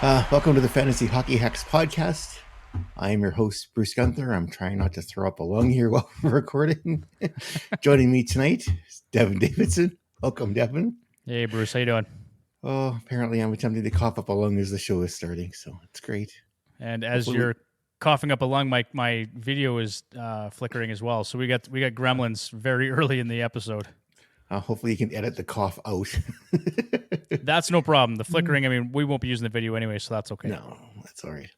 Welcome to the Fantasy Hockey Hacks podcast. I am your host, Bruce Gunther. I'm trying not to throw up a lung here while we're recording. Joining me tonight is Devon Davidson. Welcome, Devon. Hey, Bruce. How you doing? Oh, apparently I'm attempting to cough up a lung as the show is starting, so it's great. And as you're coughing up a lung, my video is flickering as well. So we got gremlins very early in the episode. Hopefully you can edit the cough out. That's no problem. The flickering, I mean, we won't be using the video anyway, so that's okay. No, that's all right.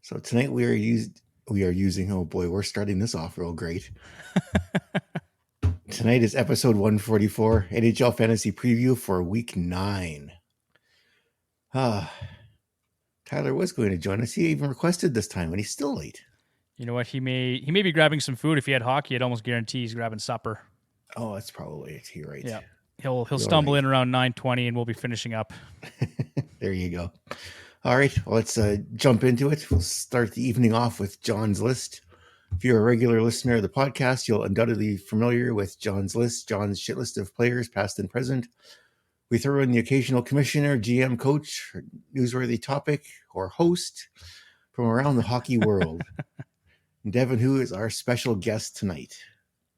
So tonight we are using, oh boy, we're starting this off real great. Tonight is episode 144, NHL Fantasy Preview for Week 9. Tyler was going to join us. He even requested this time, and he's still late. You know what? He may be grabbing some food. If he had hockey, I'd almost guarantee he's grabbing supper. Oh, that's probably it. You're right. Yeah, he'll stumble in around 9:20, and we'll be finishing up. There you go. All right, well, let's jump into it. We'll start the evening off with John's list. If you're a regular listener of the podcast, you'll undoubtedly be familiar with John's list, John's shit list of players, past and present. We throw in the occasional commissioner, GM, coach, or newsworthy topic, or host from around the hockey world. And Devon, who is our special guest tonight?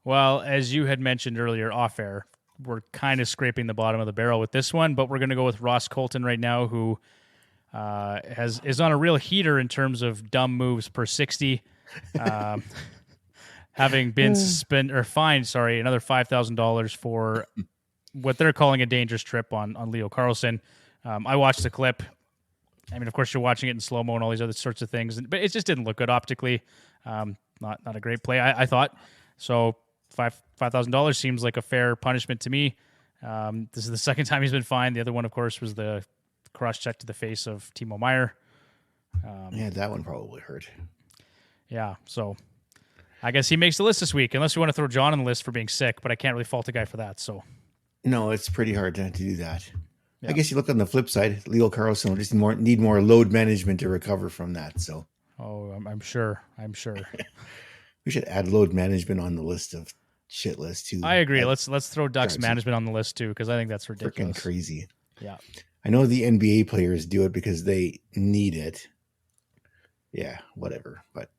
Well, as you had mentioned earlier off air, we're kind of scraping the bottom of the barrel with this one, but we're going to go with Ross Colton right now, who is on a real heater in terms of dumb moves per 60, having been fined another $5,000 for what they're calling a dangerous trip on Leo Carlson. I watched the clip. I mean, of course, you're watching it in slow-mo and all these other sorts of things, but it just didn't look good optically. Not a great play, I thought. So $5,000 seems like a fair punishment to me. This is the second time he's been fined. The other one, of course, was the cross-check to the face of Timo Meier. Yeah, that one probably hurt. Yeah, so I guess he makes the list this week, unless you want to throw John on the list for being sick, but I can't really fault a guy for that. So no, it's pretty hard to do that. Yeah. I guess you look on the flip side, Leo Carlson will just need more load management to recover from that. So, I'm sure. We should add load management on the list of shit list too. I agree. Let's throw Ducks management on the list too, because I think that's ridiculous. Freaking crazy. Yeah. I know the NBA players do it because they need it. Yeah, whatever. But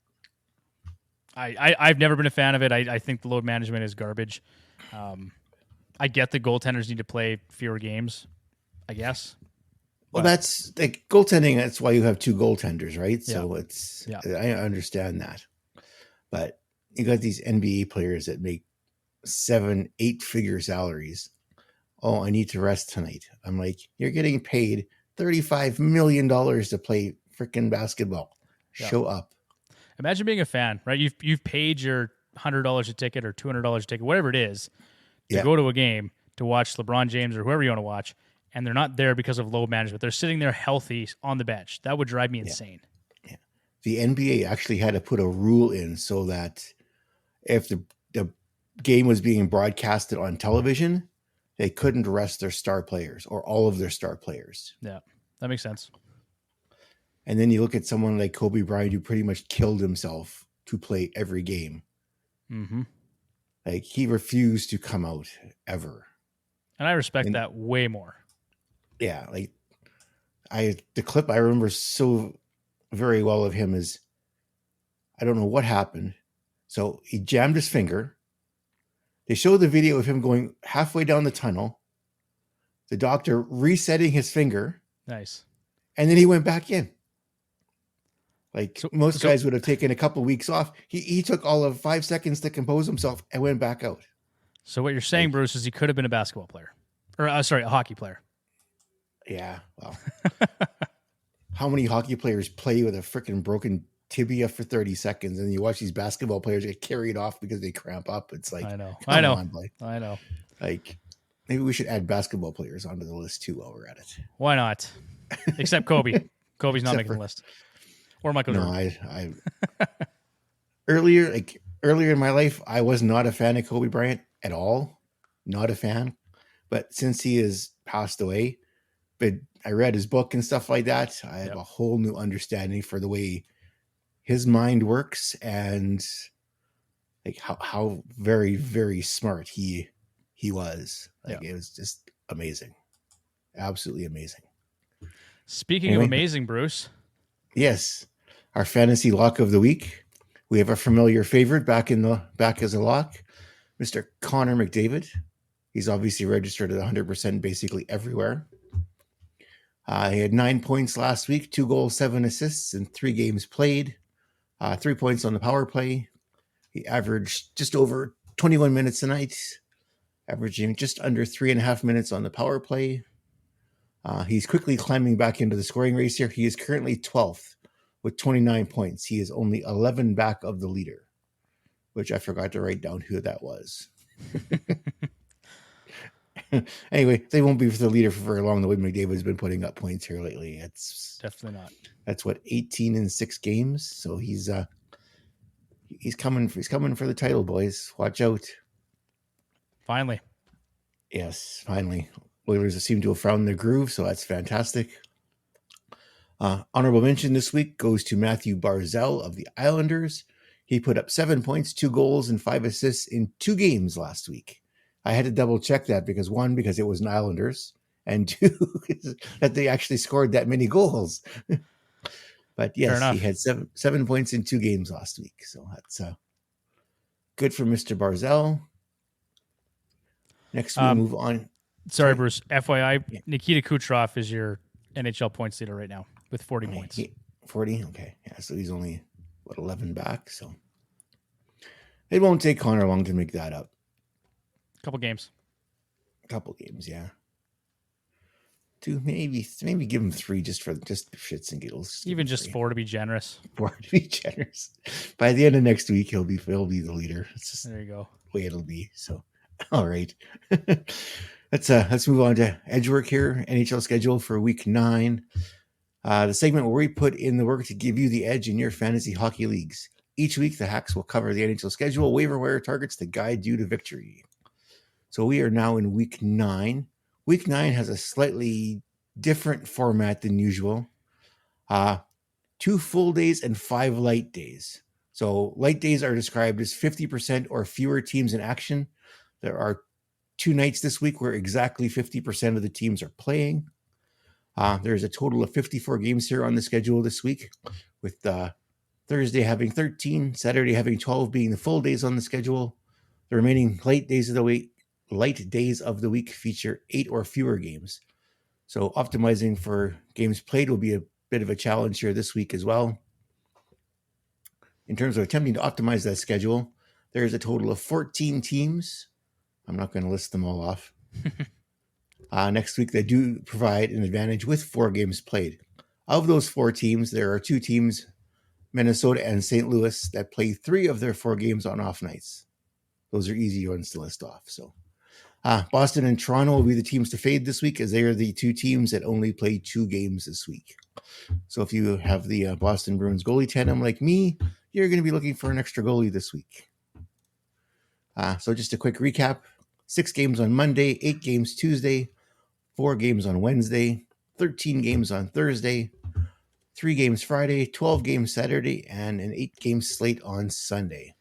I've never been a fan of it. I think the load management is garbage. I get the goaltenders need to play fewer games, I guess. Well, that's like goaltending. That's why you have two goaltenders, right? Yeah. So I understand that. But you got these NBA players that make 7-8 figure salaries. Oh, I need to rest tonight. I'm like, you're getting paid $35 million to play freaking basketball. Yeah. Show up. Imagine being a fan, right? You've paid your $100 a ticket or $200 a ticket, whatever it is, to go to a game to watch LeBron James or whoever you want to watch, and they're not there because of load management. They're sitting there healthy on the bench. That would drive me insane. Yeah. The NBA actually had to put a rule in so that if the game was being broadcasted on television, they couldn't rest their star players or all of their star players. Yeah, that makes sense. And then you look at someone like Kobe Bryant, who pretty much killed himself to play every game. Mm-hmm. Like, he refused to come out ever. And I respect that way more. Yeah, like the clip I remember so very well of him is, I don't know what happened. So he jammed his finger. They show the video of him going halfway down the tunnel, the doctor resetting his finger. Nice. And then he went back in. Like most guys would have taken a couple weeks off. He took all of 5 seconds to compose himself and went back out. So what you're saying, Bruce, is he could have been a basketball player. Or, a hockey player. Yeah, well. How many hockey players play with a freaking broken tibia for 30 seconds and you watch these basketball players get carried off because they cramp up? It's like, I know. I know. Like, maybe we should add basketball players onto the list too while we're at it. Why not? Except Kobe. Kobe's not making the list. Or Michael Jordan. No, earlier in my life, I was not a fan of Kobe Bryant at all. Not a fan. But since he has passed away, but I read his book and stuff like that, I have a whole new understanding for the way his mind works and like how very, very smart he was. Like, it was just amazing. Absolutely amazing. Speaking of Anyway, amazing, Bruce. yes, our fantasy lock of the week. We have a familiar favorite back as a lock, Mr. Connor McDavid. He's obviously registered at 100% basically everywhere. He had 9 points last week, 2 goals, 7 assists in 3 games played, 3 points on the power play. He averaged just over 21 minutes a night, averaging just under 3.5 minutes on the power play. He's quickly climbing back into the scoring race here. He is currently 12th with 29 points. He is only 11 back of the leader, which I forgot to write down who that was. Anyway, they won't be the leader for very long. The way McDavid's been putting up points here lately. It's definitely not. That's what 18 in 6 games. So he's coming for the title, boys. Watch out. Finally. Yes, finally. Oilers seem to have found their groove, so that's fantastic. Honorable mention this week goes to Matthew Barzal of the Islanders. He put up 7 points, 2 goals, and 5 assists in 2 games last week. I had to double check that because it was an Islanders, and 2, that they actually scored that many goals. But yes, he had 7 points in 2 games last week. So that's good for Mr. Barzal. Next, we'll move on. Sorry, Bruce. FYI, yeah. Nikita Kucherov is your NHL points leader right now with 40 points. 40? Okay. Yeah, so he's only, 11 back. So it won't take Connor long to make that up. Couple games, yeah. 2, maybe give him 3 just for shits and giggles. Even just 4 to be generous. 4 to be generous. By the end of next week, he'll be the leader. It's just there you go. The way it'll be. So, all right. Let's move on to Edgework here. NHL schedule for week 9. The segment where we put in the work to give you the edge in your fantasy hockey leagues. Each week, the hacks will cover the NHL schedule, waiver wire targets to guide you to victory. So we are now in week 9. Week 9 has a slightly different format than usual. 2 full days and 5 light days. So light days are described as 50% or fewer teams in action. There are 2 nights this week where exactly 50% of the teams are playing. There's a total of 54 games here on the schedule this week, with Thursday having 13, Saturday having 12 being the full days on the schedule. The remaining light days of the week feature 8 or fewer games. So optimizing for games played will be a bit of a challenge here this week as well. In terms of attempting to optimize that schedule, there's a total of 14 teams. I'm not going to list them all off. Next week, they do provide an advantage with 4 games played. Of those 4 teams, there are 2 teams, Minnesota and St. Louis, that play 3 of their 4 games on off nights. Those are easy ones to list off. So Boston and Toronto will be the teams to fade this week, as they are the 2 teams that only play 2 games this week. So if you have the Boston Bruins goalie tandem like me, you're going to be looking for an extra goalie this week. So just a quick recap. 6 games on Monday, 8 games Tuesday, 4 games on Wednesday, 13 games on Thursday, 3 games Friday, 12 games Saturday, and an 8-game slate on Sunday.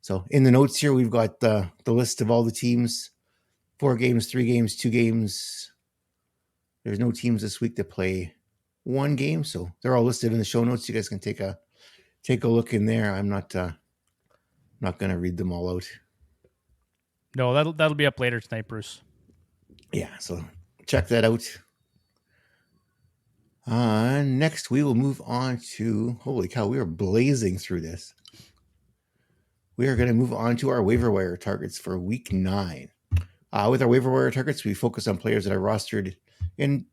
So in the notes here, we've got the list of all the teams. 4 games, 3 games, 2 games. There's no teams this week that play 1 game, so they're all listed in the show notes. You guys can take a look in there. I'm not going to read them all out. No, that'll be up later tonight, Bruce. Yeah, so check that out. Next, we will move on to, holy cow, we are blazing through this. We are going to move on to our waiver wire targets for week 9. With our waiver wire targets, we focus on players that are rostered in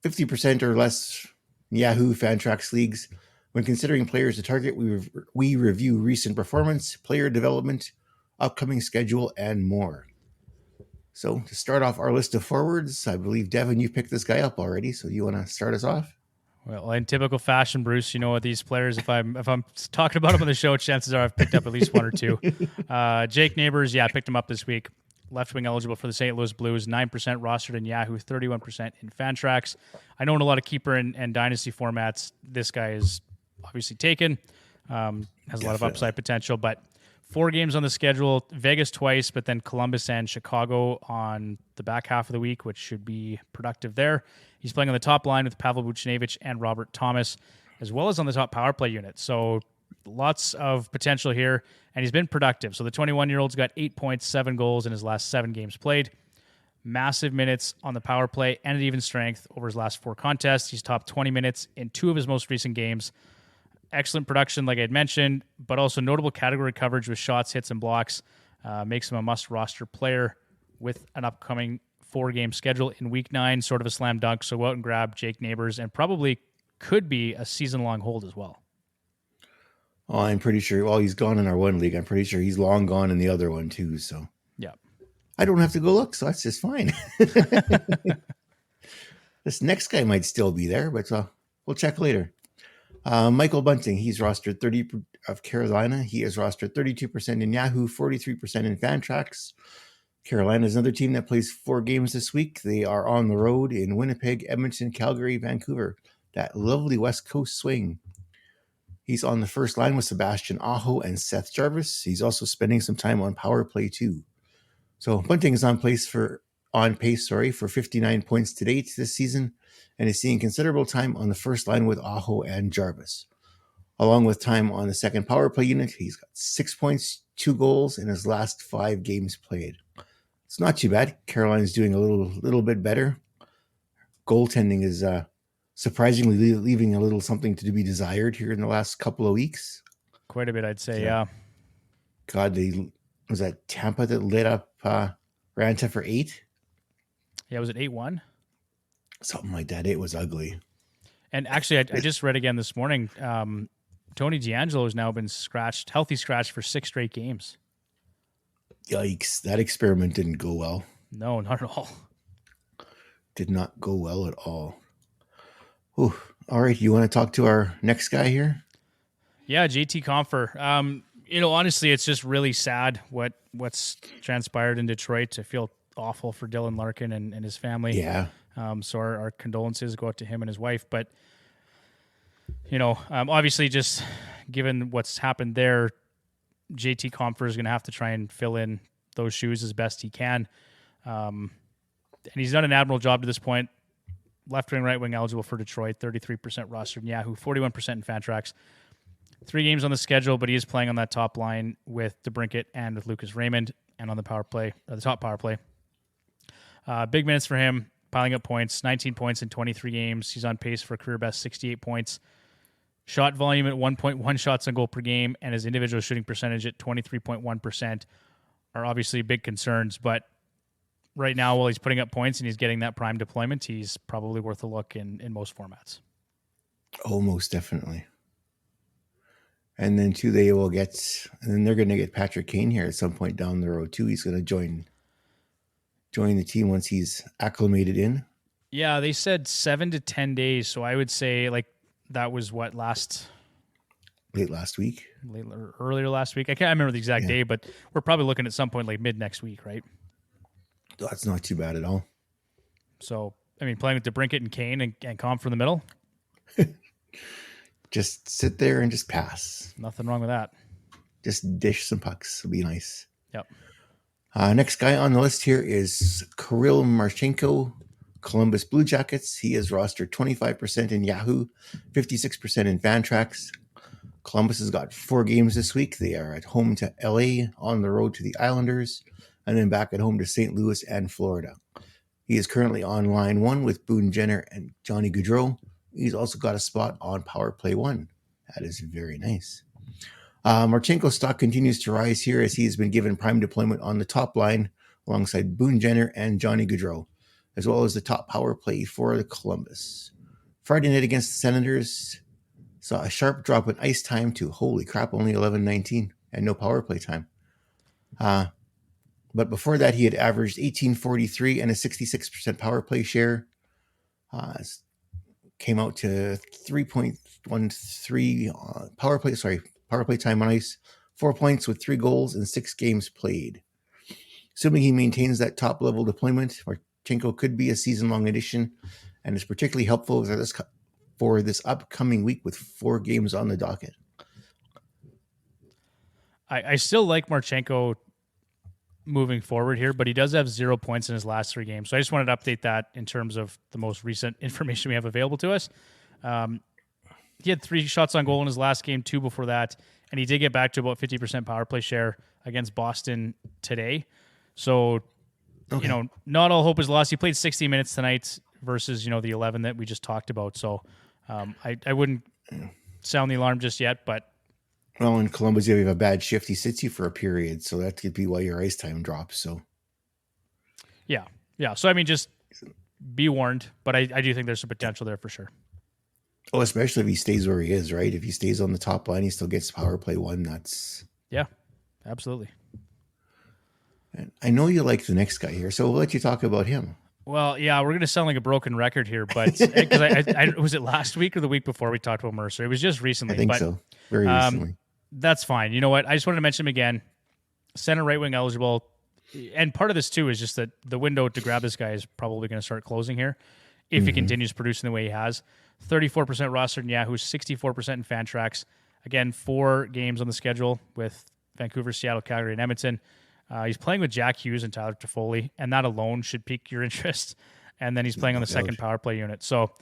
50% or less Yahoo Fantrax leagues. When considering players to target, we review recent performance, player development, upcoming schedule, and more. So to start off our list of forwards, I believe, Devon, you picked this guy up already. So you want to start us off? Well, in typical fashion, Bruce, you know what these players, if I'm talking about them on the show, chances are I've picked up at least 1 or 2. Jake Neighbours, I picked him up this week. Left wing eligible for the St. Louis Blues, 9% rostered in Yahoo, 31% in Fantrax. I know in a lot of keeper and dynasty formats, this guy is obviously taken. Has a lot of upside potential, but 4 games on the schedule, Vegas twice, but then Columbus and Chicago on the back half of the week, which should be productive there. He's playing on the top line with Pavel Buchnevich and Robert Thomas, as well as on the top power play unit. So lots of potential here, and he's been productive. So the 21-year-old's got 8 points, 7 goals in his last 7 games played. Massive minutes on the power play and at even strength over his last 4 contests. He's topped 20 minutes in 2 of his most recent games. Excellent production, like I had mentioned, but also notable category coverage with shots, hits, and blocks. Makes him a must-roster player with an upcoming 4-game schedule in Week 9, sort of a slam dunk. So go out and grab Jake Neighbours, and probably could be a season-long hold as well. Oh, I'm pretty sure. Well, he's gone in our one league. I'm pretty sure he's long gone in the other one too. So yeah, I don't have to go look, so that's just fine. This next guy might still be there, but we'll check later. Michael Bunting, he's rostered 30 of Carolina. He is rostered 32% in Yahoo, 43% in Fantrax. Carolina is another team that plays 4 games this week. They are on the road in Winnipeg, Edmonton, Calgary, Vancouver. That lovely West Coast swing. He's on the first line with Sebastian Aho and Seth Jarvis. He's also spending some time on power play too. So Bunting is on pace for 59 points to date this season, and is seeing considerable time on the first line with Aho and Jarvis. Along with time on the second power play unit, he's got 6 points, 2 goals in his last 5 games played. It's not too bad. Carolina's doing a little bit better. Goaltending is surprisingly leaving a little something to be desired here in the last couple of weeks. Quite a bit, I'd say, yeah. God, was that Tampa that lit up Ranta for 8? Yeah, was it 8-1? Something like that. It was ugly. And actually, I just read again this morning, Tony DeAngelo has now been healthy scratched for 6 straight games. Yikes. That experiment didn't go well. No, not at all. Did not go well at all. Ooh. All right. You want to talk to our next guy here? Yeah, JT Compher. Honestly, it's just really sad what's transpired in Detroit. I feel awful for Dylan Larkin and his family. Yeah. So our condolences go out to him and his wife. But, obviously just given what's happened there, JT Compher is going to have to try and fill in those shoes as best he can. And he's done an admirable job to this point. Left wing, right wing eligible for Detroit, 33% rostered in Yahoo, 41% in Fantrax. 3 games on the schedule, but he is playing on that top line with DeBrincat and with Lucas Raymond, and on the power play, or the top power play. Big minutes for him, piling up points, 19 points in 23 games. He's on pace for a career best 68 points. Shot volume at 1.1 shots on goal per game, and his individual shooting percentage at 23.1% are obviously big concerns. But right now, while he's putting up points and he's getting that prime deployment, he's probably worth a look in most formats. Oh, most definitely. And then too, they're going to get Patrick Kane here at some point down the road too. He's going to join the team once he's acclimated in. Yeah, they said 7 to 10 days. So I would say that was earlier last week. I can't remember the exact day, but we're probably looking at some point like mid next week, right? That's not too bad at all. So, playing with DeBrincat and Kane and Compher in the middle. Just sit there and just pass. Nothing wrong with that. Just dish some pucks. It'll be nice. Yep. Next guy on the list here is Kirill Marchenko, Columbus Blue Jackets. He is rostered 25% in Yahoo, 56% in Fantrax. Columbus has got 4 games this week. They are at home to LA, on the road to the Islanders, and then back at home to St. Louis and Florida. He is currently on line 1 with Boone Jenner and Johnny Gaudreau. He's also got a spot on Power Play 1. That is very nice. Marchenko's stock continues to rise here as he has been given prime deployment on the top line alongside Boone Jenner and Johnny Gaudreau, as well as the top power play for the Columbus. Friday night against the Senators saw a sharp drop in ice time to, holy crap, only 11:19 and no power play time. But before that, he had averaged 18.43 and a 66% power play share. Came out to 3.13 power play time on ice, 4 points with 3 goals in 6 games played. Assuming he maintains that top level deployment, Marchenko could be a season-long addition and is particularly helpful for this upcoming week with 4 games on the docket. I still like Marchenko moving forward here, but he does have 0 points in his last 3 games. So I just wanted to update that in terms of the most recent information we have available to us. He had 3 shots on goal in his last game, 2 before that, and he did get back to about 50% power play share against Boston today. So, not all hope is lost. He played 60 minutes tonight versus, the 11 that we just talked about. So I wouldn't sound the alarm just yet, but well, in Columbus, if you have a bad shift, he sits you for a period, so that could be why your ice time drops. So, yeah. So I mean, just be warned. But I do think there's some potential there for sure. Oh, especially if he stays where he is, right? If he stays on the top line, he still gets power play 1. That's absolutely. And I know you like the next guy here, so we'll let you talk about him. Well, yeah, we're going to sound like a broken record here, but because I was it last week or the week before we talked about Mercer? It was just recently. I think so. Very recently. That's fine. You know what? I just wanted to mention him again. Center right wing eligible. And part of this, too, is just that the window to grab this guy is probably going to start closing here if he continues producing the way he has. 34% rostered in Yahoo, 64% in Fantrax. Again, 4 games on the schedule with Vancouver, Seattle, Calgary, and Edmonton. He's playing with Jack Hughes and Tyler Toffoli, and that alone should pique your interest. And then he's playing on the second power play unit. So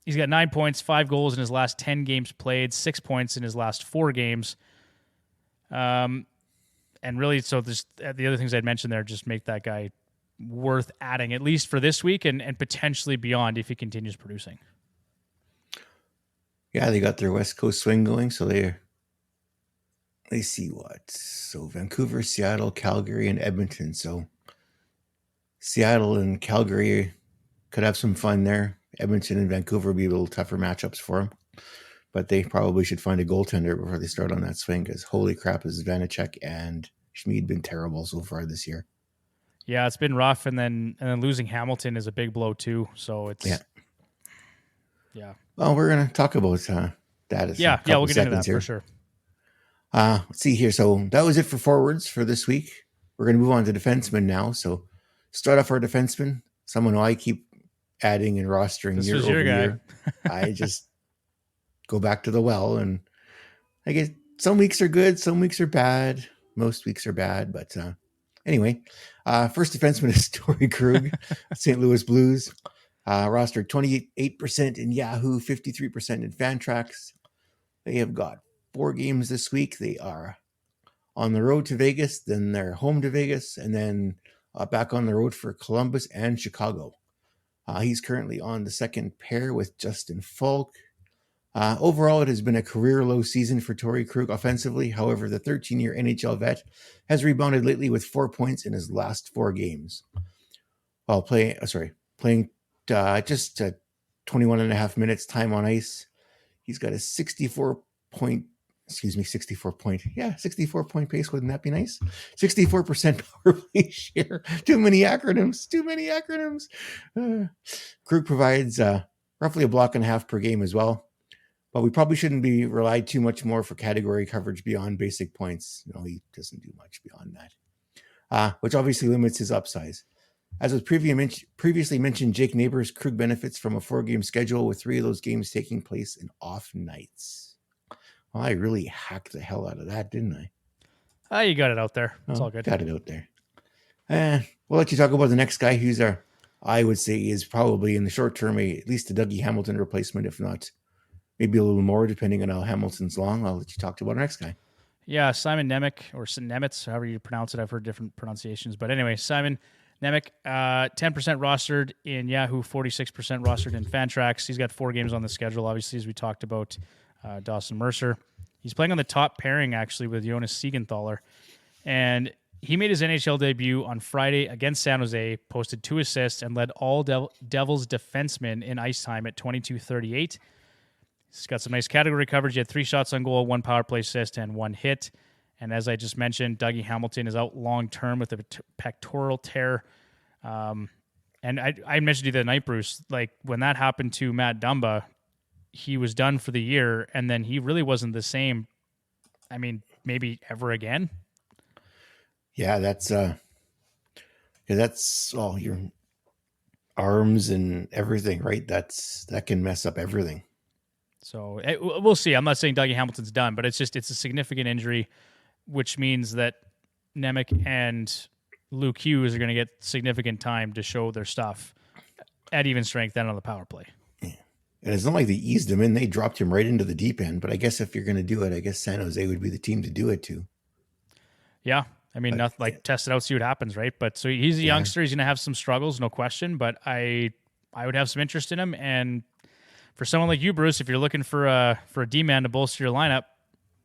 he's got 9 points, 5 goals in his last 10 games played, 6 points in his last 4 games. And really, so the other things I'd mentioned there just make that guy worth adding, at least for this week and potentially beyond if he continues producing. Yeah, they got their West Coast swing going, so they see what. So Vancouver, Seattle, Calgary, and Edmonton. So Seattle and Calgary could have some fun there. Edmonton and Vancouver will be a little tougher matchups for them. But they probably should find a goaltender before they start on that swing, because holy crap, has Vanacek and Schmid been terrible so far this year. Yeah, it's been rough, and then losing Hamilton is a big blow too. So it's yeah. Well, we're gonna talk about that. We'll get into that here. for sure. Let's see here. So that was it for forwards for this week. We're gonna move on to defensemen now. So start off our defenseman, someone who I keep adding and rostering year over year. I just go back to the well, and I guess some weeks are good, some weeks are bad, most weeks are bad, but anyway, first defenseman is Torrey Krug, St. Louis Blues. Rostered 28% in Yahoo, 53% in Fantrax. They have got 4 games this week. They are on the road to Vegas, then they're home to Vegas, and then back on the road for Columbus and Chicago. He's currently on the second pair with Justin Falk. Overall, it has been a career low season for Torrey Krug offensively. However, the 13-year NHL vet has rebounded lately with 4 points in his last 4 games. While playing just 21 and a half minutes time on ice. He's got a 64 point pace. Wouldn't that be nice? 64% power play share. Too many acronyms. Krug provides roughly a block and a half per game as well. But we probably shouldn't be relied too much more for category coverage beyond basic points. No, he doesn't do much beyond that, which obviously limits his upsize. As was previously mentioned, Jake Neighbour's Krug benefits from a 4-game schedule with 3 of those games taking place in off nights. Well, I really hacked the hell out of that, didn't I? You got it out there. It's all good. Got it out there. We'll let you talk about the next guy who's I would say is probably in the short term, at least a Dougie Hamilton replacement, if not maybe a little more, depending on how Hamilton's long. I'll let you talk about our next guy. Yeah, Simon Nemec, or Nemitz, however you pronounce it. I've heard different pronunciations. But anyway, Simon Nemec, 10% rostered in Yahoo, 46% rostered in Fantrax. He's got 4 games on the schedule, obviously, as we talked about Dawson Mercer. He's playing on the top pairing, actually, with Jonas Siegenthaler. And he made his NHL debut on Friday against San Jose, posted 2 assists, and led all Devils defensemen in ice time at 22:38. He's got some nice category coverage. He had 3 shots on goal, 1 power play assist, and 1 hit. And as I just mentioned, Dougie Hamilton is out long-term with a pectoral tear. And I mentioned to you the other night, Bruce, like when that happened to Matt Dumba, he was done for the year, and then he really wasn't the same, I mean, maybe ever again. Yeah, that's all your arms and everything, right? That can mess up everything. So we'll see. I'm not saying Dougie Hamilton's done, but it's a significant injury. which means that Nemec and Luke Hughes are going to get significant time to show their stuff at even strength and on the power play. Yeah. And it's not like they eased him in. They dropped him right into the deep end. But I guess if you're going to do it, I guess San Jose would be the team to do it to. Yeah. I mean, nothing like test it out, see what happens, right? But so he's a youngster. He's going to have some struggles, no question. But I would have some interest in him. And for someone like you, Bruce, if you're looking for a D-man to bolster your lineup,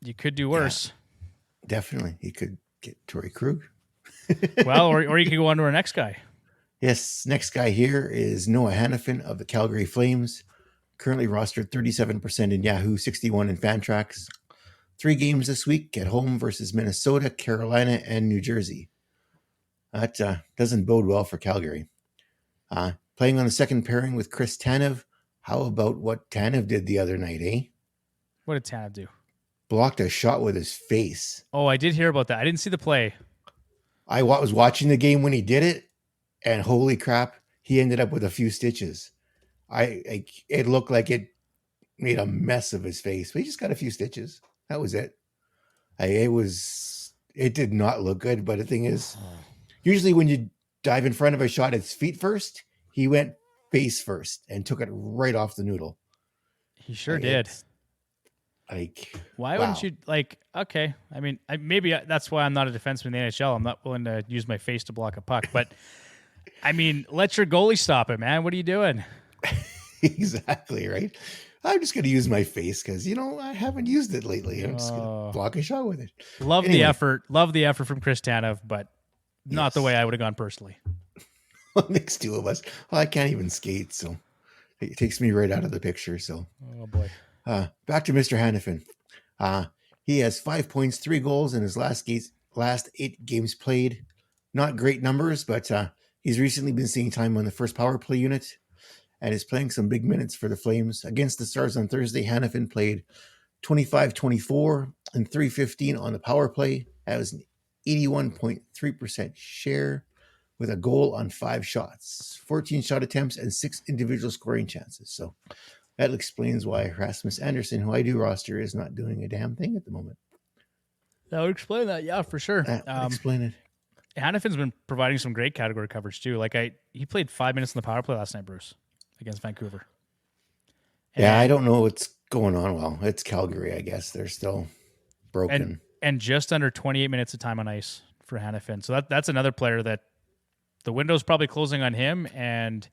you could do worse. Yeah, definitely. He could get Torrey Krug. Well, or you could go on to our next guy. Yes, next guy here is Noah Hannafin of the Calgary Flames. Currently rostered 37% in Yahoo, 61 in Fantrax. 3 games this week at home versus Minnesota, Carolina, and New Jersey. That doesn't bode well for Calgary. Playing on the second pairing with Chris Tanev. How about what Tanev did the other night, eh? What did Tanev do? Blocked a shot with his face. Oh, I did hear about that. I didn't see the play. I was watching the game when he did it, and holy crap, he ended up with a few stitches. It looked like it made a mess of his face, but he just got a few stitches. That was it. It did not look good, but the thing is, usually when you dive in front of a shot, it's feet first. He went face first and took it right off the noodle. He sure did. Why wouldn't you okay. I mean, maybe that's why I'm not a defenseman in the NHL. I'm not willing to use my face to block a puck, but I mean, let your goalie stop it, man. What are you doing? Exactly, right? I'm just going to use my face because, I haven't used it lately. I'm just going to block a shot with it. Love the effort. Love the effort from Chris Tanev, but not the way I would have gone personally. Well, it makes 2 of us. Well, I can't even skate, so it takes me right out of the picture. So, oh boy. Back to Mr. Hannafin. He has 5 points, 3 goals in his last 8 games played. Not great numbers, but he's recently been seeing time on the first power play unit and is playing some big minutes for the Flames. Against the Stars on Thursday, Hannafin played 25-24 and 315 on the power play. That was an 81.3% share with a goal on 5 shots, 14 shot attempts, and 6 individual scoring chances. So that explains why Rasmus Andersson, who I do roster, is not doing a damn thing at the moment. That would explain that, yeah, for sure. That would explain it. Hannafin's been providing some great category coverage too. He played 5 minutes in the power play last night, Bruce, against Vancouver. And I don't know what's going on. Well, it's Calgary, I guess. They're still broken. And just under 28 minutes of time on ice for Hannafin. So that's another player that the window's probably closing on him, and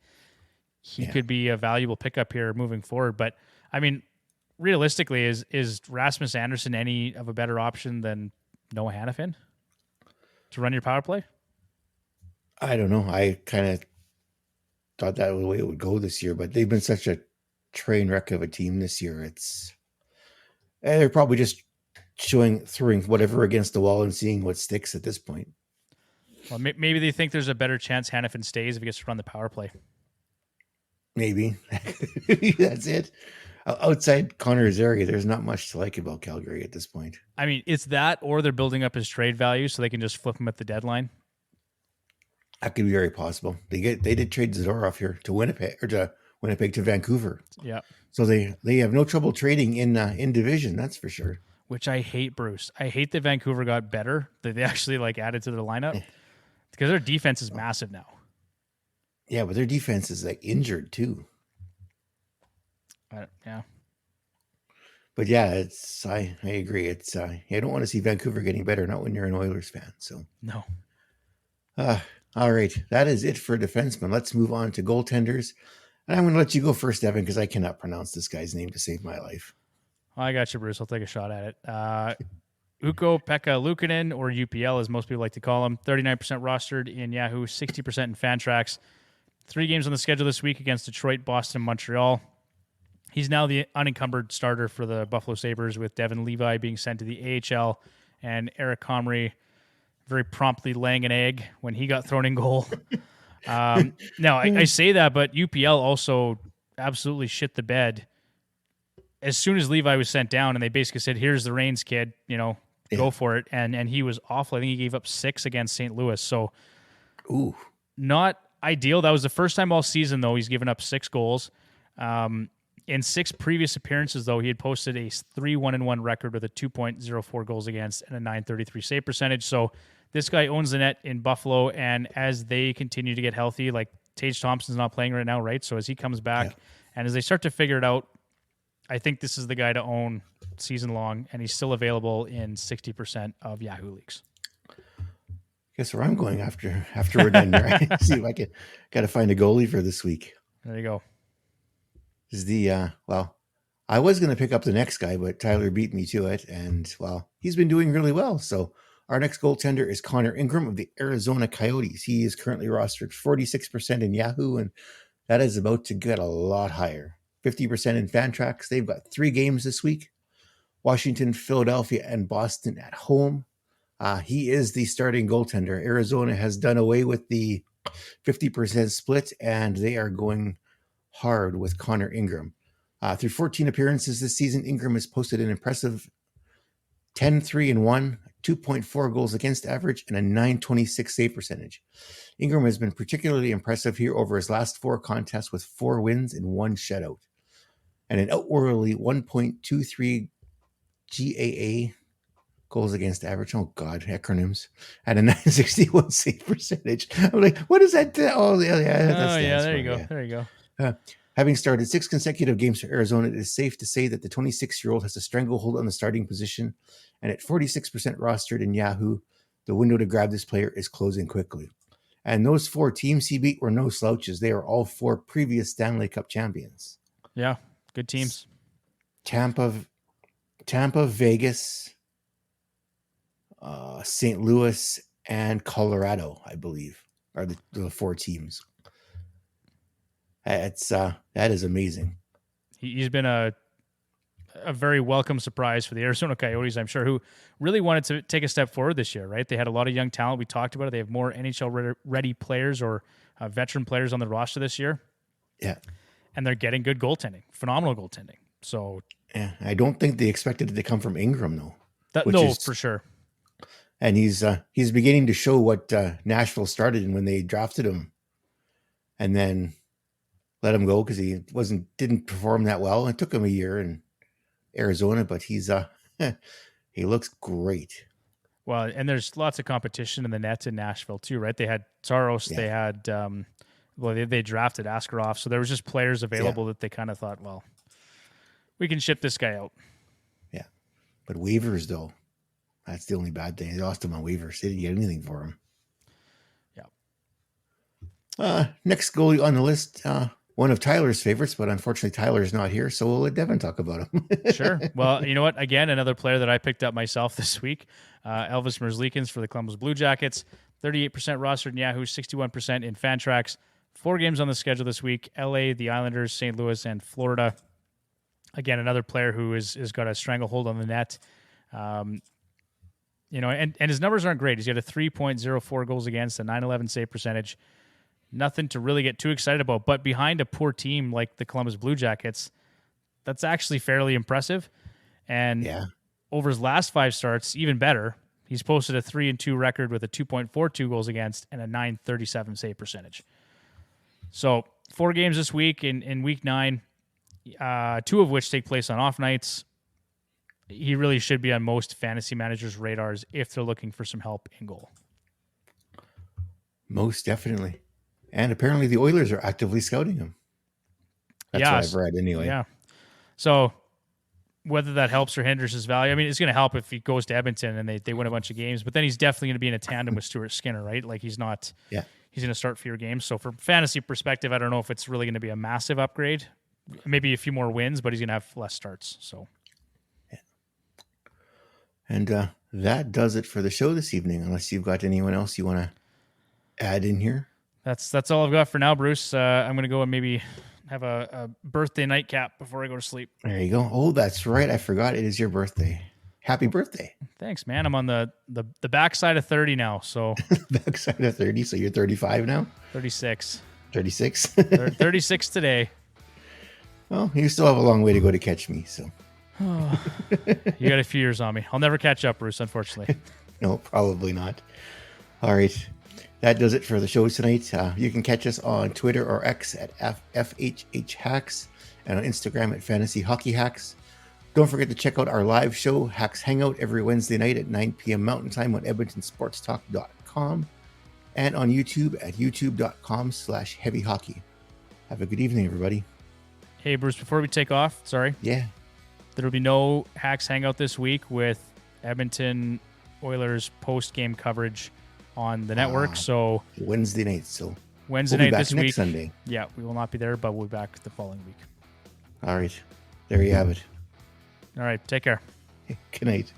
he could be a valuable pickup here moving forward. But, I mean, realistically, is Rasmus Andersson any of a better option than Noah Hannafin to run your power play? I don't know. I kind of thought that was the way it would go this year, but they've been such a train wreck of a team this year. They're probably just throwing whatever against the wall and seeing what sticks at this point. Well, maybe they think there's a better chance Hannafin stays if he gets to run the power play. Maybe. That's it. Outside Connor's area, there's not much to like about Calgary at this point. I mean, it's that, or they're building up his trade value so they can just flip him at the deadline. That could be very possible. They did trade Zadorov here to Winnipeg to Vancouver. Yeah. So they have no trouble trading in division. That's for sure. Which I hate, Bruce. I hate that Vancouver got better, that they actually added to their lineup, because their defense is massive now. Yeah, but their defense is injured too. Yeah. But yeah, I agree. I don't want to see Vancouver getting better, not when you're an Oilers fan. So no. All right, that is it for defensemen. Let's move on to goaltenders. And I'm going to let you go first, Devon, because I cannot pronounce this guy's name to save my life. I got you, Bruce. I'll take a shot at it. Ukko-Pekka Luukkonen, or UPL, as most people like to call him, 39% rostered in Yahoo, 60% in Fantrax. 3 games on the schedule this week against Detroit, Boston, and Montreal. He's now the unencumbered starter for the Buffalo Sabres, with Devon Levi being sent to the AHL and Eric Comrie very promptly laying an egg when he got thrown in goal. Now, I say that, but UPL also absolutely shit the bed. As soon as Levi was sent down, and they basically said, "Here's the reins, kid. Go for it." And he was awful. I think he gave up 6 against St. Louis. So, not ideal. That was the first time all season, though, he's given up 6 goals. In 6 previous appearances, though, he had posted a 3-1-1 record with a 2.04 goals against and a 933 save percentage. So this guy owns the net in Buffalo, and as they continue to get healthy, like Tage Thompson's not playing right now, right? So as he comes back and as they start to figure it out, I think this is the guy to own season long, and he's still available in 60% of Yahoo leagues. Guess where I'm going after we're done, right? See if I can. Got to find a goalie for this week. There you go. Is the I was going to pick up the next guy, but Tyler beat me to it, and he's been doing really well. So our next goaltender is Connor Ingram of the Arizona Coyotes. He is currently rostered 46% in Yahoo, and that is about to get a lot higher. 50% in Fantrax. They've got 3 games this week: Washington, Philadelphia, and Boston at home. He is the starting goaltender. Arizona has done away with the 50% split, and they are going hard with Connor Ingram. Through 14 appearances this season, Ingram has posted an impressive 10-3-1, 2.4 goals against average, and a 926 save percentage. Ingram has been particularly impressive here over his last 4 contests with 4 wins and 1 shutout, and an outwardly 1.23 GAA, goals against average. Oh God, acronyms. And a 961 save percentage. I'm like, what is that? Oh yeah, there you go. Yeah. There you go. Having started 6 consecutive games for Arizona, it is safe to say that the 26-year-old has a stranglehold on the starting position. And at 46% rostered in Yahoo, the window to grab this player is closing quickly. And those 4 teams he beat were no slouches. They are all 4 previous Stanley Cup champions. Yeah, good teams. Tampa, Vegas, St. Louis, and Colorado, I believe, are the 4 teams. That is amazing. He's been a very welcome surprise for the Arizona Coyotes, I'm sure, who really wanted to take a step forward this year, right? They had a lot of young talent. We talked about it. They have more NHL-ready players or veteran players on the roster this year. Yeah. And they're getting good goaltending, phenomenal goaltending. So yeah, I don't think they expected it to come from Ingram, though. For sure. And he's beginning to show what Nashville started in when they drafted him, and then let him go because he didn't perform that well. It took him a year in Arizona, but he's he looks great. Well, and there's lots of competition in the nets in Nashville too, right? They had Saros, they had they drafted Askarov, so there was just players available that they kind of thought, well, we can ship this guy out. Yeah, but waivers though, that's the only bad thing. They lost him on waivers. They didn't get anything for him. Yeah. Next goalie on the list, one of Tyler's favorites, but unfortunately Tyler's not here, so we'll let Devon talk about him. Sure. Well, you know what? Again, another player that I picked up myself this week, Elvis Merzlikins for the Columbus Blue Jackets, 38% rostered in Yahoo, 61% in Fantrax. 4 games on the schedule this week: LA, the Islanders, St. Louis, and Florida. Again, another player who has got a stranglehold on the net. And his numbers aren't great. He's got a 3.04 goals against, a 911 save percentage. Nothing to really get too excited about, but behind a poor team like the Columbus Blue Jackets, that's actually fairly impressive. And over his last 5 starts, even better. He's posted a 3-2 record with a 2.42 goals against and a 937 save percentage. So 4 games this week in week 9, 2 of which take place on off nights. He really should be on most fantasy managers' radars if they're looking for some help in goal. Most definitely. And apparently the Oilers are actively scouting him. That's what I've read anyway. Yeah. So whether that helps or hinders his value, I mean, it's going to help if he goes to Edmonton and they win a bunch of games, but then he's definitely going to be in a tandem with Stuart Skinner, right? Like he's going to start fewer games. So from fantasy perspective, I don't know if it's really going to be a massive upgrade. Maybe a few more wins, but he's going to have less starts. So. Yeah. And that does it for the show this evening, unless you've got anyone else you want to add in here. That's all I've got for now, Bruce. I'm going to go and maybe have a birthday nightcap before I go to sleep. There you go. Oh, that's right. I forgot it is your birthday. Happy birthday. Thanks, man. I'm on the backside of 30 now. So backside of 30. So you're 35 now? 36. 36? 36 today. Well, you still have a long way to go to catch me. So you got a few years on me. I'll never catch up, Bruce, unfortunately. No, probably not. All right. That does it for the show tonight. You can catch us on Twitter or X at FHHHacks and on Instagram at Fantasy Hockey Hacks. Don't forget to check out our live show, Hacks Hangout, every Wednesday night at 9 p.m. Mountain Time on EdmontonSportsTalk.com and on YouTube at youtube.com/heavyhockey. Have a good evening, everybody. Hey, Bruce, before we take off, sorry. Yeah. There will be no Hacks Hangout this week with Edmonton Oilers post-game coverage on the network. So Wednesday night. So Wednesday we'll be night back this next week. Sunday. Yeah, we will not be there, but we'll be back the following week. All right. There you have it. All right. Take care. Good night.